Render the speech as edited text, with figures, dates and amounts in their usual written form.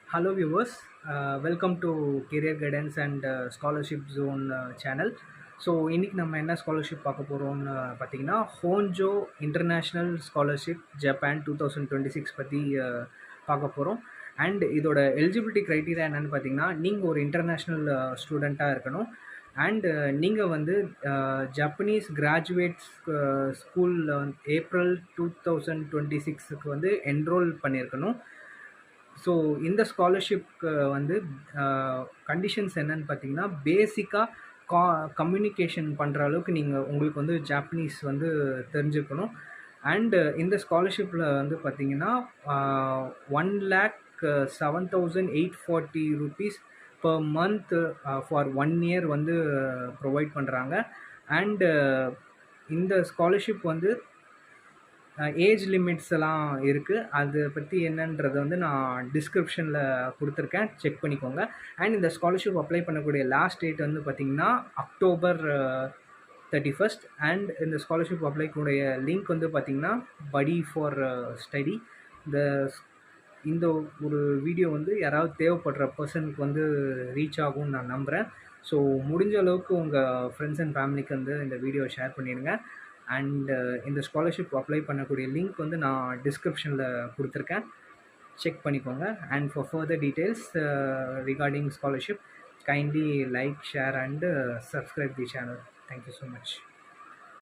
Hello viewers, welcome to Career Guidance and Scholarship Zone channel. So இன்றைக்கி நம்ம என்ன scholarship பார்க்க போகிறோம்னு பார்த்தீங்கன்னா ஹோன்ஜோ இன்டர்நேஷ்னல் ஸ்காலர்ஷிப் ஜப்பான் 2026 பற்றி பார்க்க போகிறோம். அண்ட் இதோட எலிஜிபிலிட்டி க்ரைட்டீரியா என்னென்னு பார்த்தீங்கன்னா, நீங்கள் ஒரு இன்டர்நேஷ்னல் ஸ்டூடெண்ட்டாக இருக்கணும். அண்டு நீங்கள் வந்து ஜப்பனீஸ் கிராஜுவேட்ஸ் ஸ்கூலில் வந்து ஏப்ரல் 2026க்கு வந்து என்ரோல் பண்ணியிருக்கணும். ஸோ இந்த ஸ்காலர்ஷிப்க்கு வந்து கண்டிஷன்ஸ் என்னன்னு பார்த்தீங்கன்னா, பேசிக்காக கம்யூனிகேஷன் பண்ணுற அளவுக்கு உங்களுக்கு வந்து ஜாப்பனீஸ் வந்து தெரிஞ்சுக்கணும். அண்டு இந்த ஸ்காலர்ஷிப்பில் வந்து பார்த்தீங்கன்னா 1,07,840 rupees per month for 1 year வந்து ப்ரொவைட் பண்ணுறாங்க. அண்டு இந்த ஸ்காலர்ஷிப் வந்து ஏஜ் லிமிட்ஸ் எல்லாம் இருக்குது. அதை பற்றி என்னன்றதை வந்து நான் டிஸ்கிரிப்ஷனில் கொடுத்துருக்கேன், செக் பண்ணிக்கோங்க. அண்ட் இந்த ஸ்காலர்ஷிப் அப்ளை பண்ணக்கூடிய லாஸ்ட் டேட் வந்து பார்த்திங்கன்னா October 31st. அண்ட் இந்த ஸ்காலர்ஷிப் அப்ளை கூடிய லிங்க் வந்து பார்த்திங்கன்னா படி ஃபார் ஸ்டடி. இந்த ஒரு வீடியோ வந்து யாராவது தேவைப்படுற பர்சனுக்கு வந்து ரீச் ஆகும்னு நான் நம்புகிறேன். ஸோ முடிஞ்ச அளவுக்கு உங்கள் ஃப்ரெண்ட்ஸ் அண்ட் ஃபேமிலிக்கு வந்து இந்த வீடியோவை ஷேர் பண்ணிடுங்க. அண்ட் இந்த ஸ்காலர்ஷிப் அப்ளை பண்ணக்கூடிய லிங்க் வந்து நான் டிஸ்கிரிப்ஷனில் கொடுத்துருக்கேன், செக் பண்ணிக்கோங்க. And for further details regarding scholarship, kindly like, share and subscribe the channel. Thank you so much.